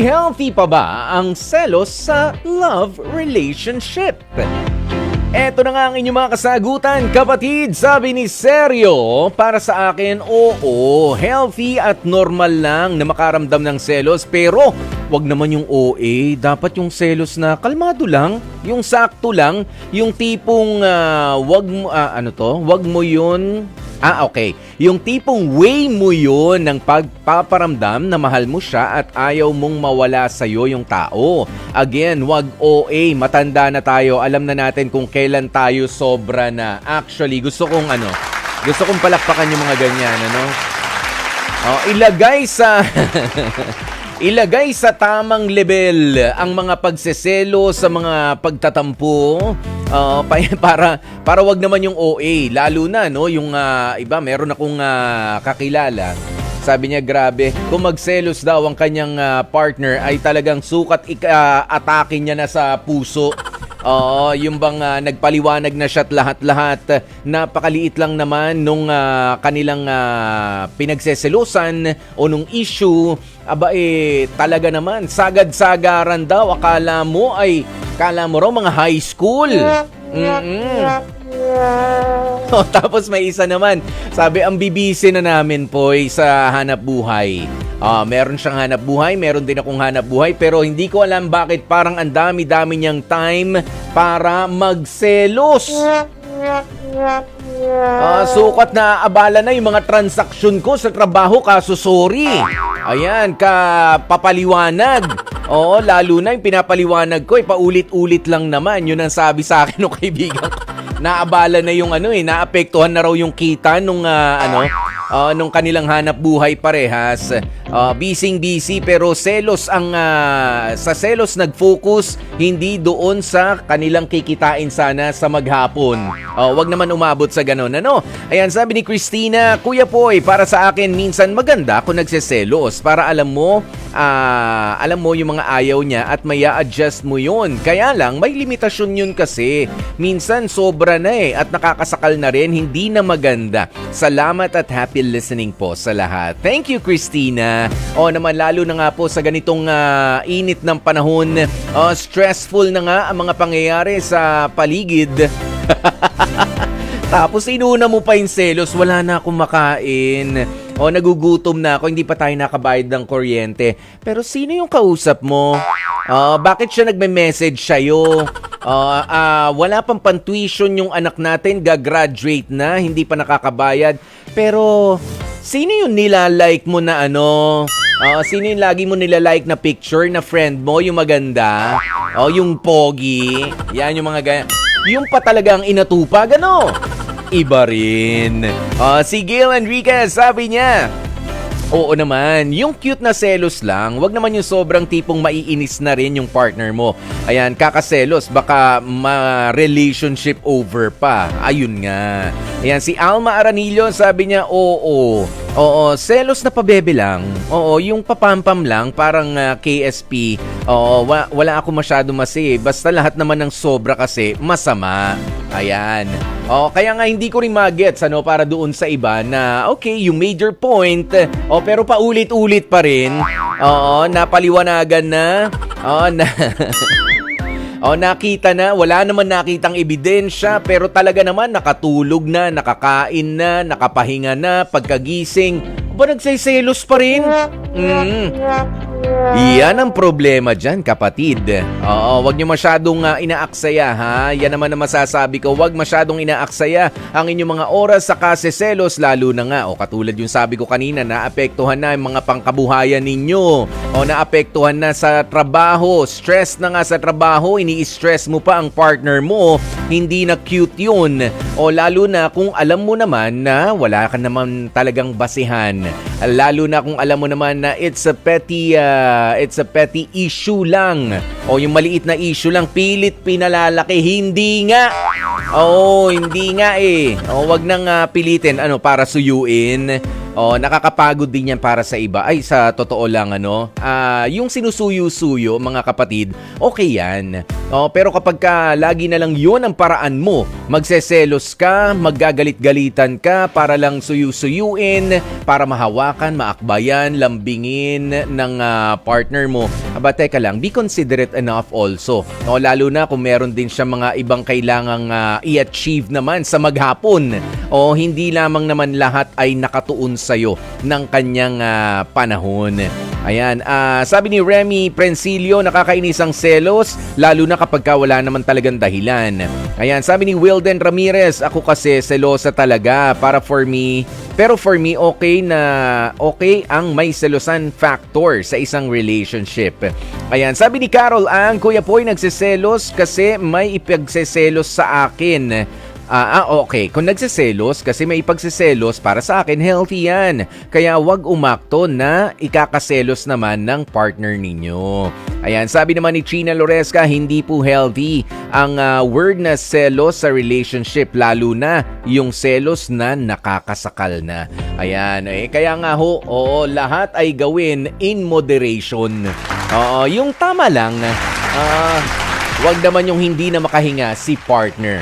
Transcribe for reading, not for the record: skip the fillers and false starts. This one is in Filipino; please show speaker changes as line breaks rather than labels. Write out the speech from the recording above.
Healthy pa ba ang selos sa love relationship? Eto na nga ang inyong mga kasagutan, kapatid. Sabi ni Sergio, para sa akin, oo, healthy at normal lang na makaramdam ng selos. Pero wag naman yung OA. Dapat yung selos na kalmado lang, yung sakto lang, yung tipong wag mo yun. Okay. Yung tipong way mo yun ng pagpaparamdam na mahal mo siya at ayaw mong mawala sa'yo yung tao. Again, wag OA. Matanda na tayo. Alam na natin kung kailan tayo sobra na. Actually, gusto kong palakpakan yung mga ganyan, ano? Ilagay sa tamang level ang mga pagseselo sa mga pagtatampo. Para wag naman yung OA, lalo na no yung iba. Meron akong kakilala, sabi niya grabe, kung magselos daw ang kanyang partner ay talagang sukat atake niya na sa puso. Yung bang nagpaliwanag na siya at lahat-lahat, napakaliit lang naman nung kanilang pinagseselusan o nung issue. Talaga naman, sagad-sagaran daw. Akala mo raw mga high school. Tapos may isa naman, sabi ang bibisi na namin po sa hanap buhay. Meron siyang hanap buhay, meron din akong hanap buhay, pero hindi ko alam bakit parang ang dami-dami niyang time para magselos. Sukat na abala na yung mga transaksyon ko sa trabaho, kaso sorry. Ayan, papaliwanag. Lalo na yung pinapaliwanag ko, paulit-ulit lang naman. Yun ang sabi sa akin ng kaibigan ko. Naabala na yung naapektuhan na raw yung kita nung kanilang hanap buhay parehas. Busy pero selos sa selos nag-focus, hindi doon sa kanilang kikitain sana sa maghapon. Wag naman umabot sa ganun, ano? Ayan, sabi ni Christina, Kuya Poy, para sa akin minsan maganda kung nagseselos para alam mo yung mga ayaw niya at maya adjust mo yun. Kaya lang may limitasyon yun kasi. Minsan sobra na at nakakasakal na rin, hindi na maganda. Salamat at happy listening po sa lahat. Thank you, Christina. Naman lalo na nga po sa ganitong init ng panahon, stressful na nga ang mga pangyayari sa paligid. Tapos inuna mo pa yung selos, wala na akong makain. Nagugutom na ako, hindi pa tayo nakabayad ng kuryente. Pero sino yung kausap mo? Bakit siya nagme-message sa'yo? Wala pang pantuition yung anak natin, gagraduate na, hindi pa nakakabayad. Pero sino yung nilalike mo na sino yung lagi mo nilalike na picture na friend mo, yung maganda? Yung pogi? Yan yung mga ganyan. Yung pa talaga ang inatupag, Iba rin. Si Gail Enriquez, sabi niya, oo naman, yung cute na selos lang, wag naman yung sobrang tipong maiinis na rin yung partner mo. Ayan, kakaselos, baka ma-relationship over pa. Ayun nga. Ayan, si Alma Aranillo, sabi niya, oo, selos na pabebe lang. Yung papampam lang, parang KSP. Wala ako masyado basta lahat naman ng sobra kasi masama. Ayan. Kaya nga hindi ko rin magets para doon sa iba na okay, you made your point, pero paulit-ulit pa rin. Napaliwanagan na. Nakita na, wala naman nakitang ebidensya, pero talaga naman nakatulog na, nakakain na, nakapahinga na, pagkagising, nagsiselos pa rin? Yan ang problema dyan, kapatid. Wag nyo masyadong inaaksaya, ha? Yan naman ang masasabi ko. Wag masyadong inaaksaya ang inyong mga oras sa kaseselos, lalo na nga, katulad yung sabi ko kanina, naapektuhan na yung mga pangkabuhayan ninyo. Naapektuhan na sa trabaho. Stress na nga sa trabaho, ini-stress mo pa ang partner mo. Hindi na cute yun. Lalo na kung alam mo naman na wala ka naman talagang basihan. Lalo na kung alam mo naman na it's a petty issue lang. Yung maliit na issue lang, pilit pinalalaki. Hindi nga. Hindi nga wag nang pilitin para suyuin. Nakakapagod din yan para sa iba. Sa totoo lang yung sinusuyo-suyo, mga kapatid, okay yan. Pero kapag lagi na lang yun ang paraan mo, magseselos ka, maggagalit-galitan ka para lang suyu-suyuin, para mahawakan, maakbayan, lambingin ng partner mo. Aba, teka lang, be considerate enough also. Lalo na kung meron din siya mga ibang kailangang i-achieve naman sa maghapon. Hindi lamang naman lahat ay nakatuon sa'yo ng kanyang panahon. Ayan, sabi ni Remy Prencilio, nakakainis ang selos, lalo na kapag wala naman talagang dahilan. Ayan, sabi ni Wilden Ramirez, ako kasi selosa talaga pero for me okay ang may selosan factor sa isang relationship. Ayan, sabi ni Carol ang Kuya Poy nagseselos kasi may ipagseselos sa akin. Okay. Kung nagsiselos, kasi may ipagsiselos, para sa akin, healthy yan. Kaya wag umakto na ikakaselos naman ng partner ninyo. Ayan, sabi naman ni China Loresca, hindi po healthy ang word na selos sa relationship, lalo na yung selos na nakakasakal na. Ayan, kaya nga lahat ay gawin in moderation. Yung tama lang, wag naman yung hindi na makahinga si partner.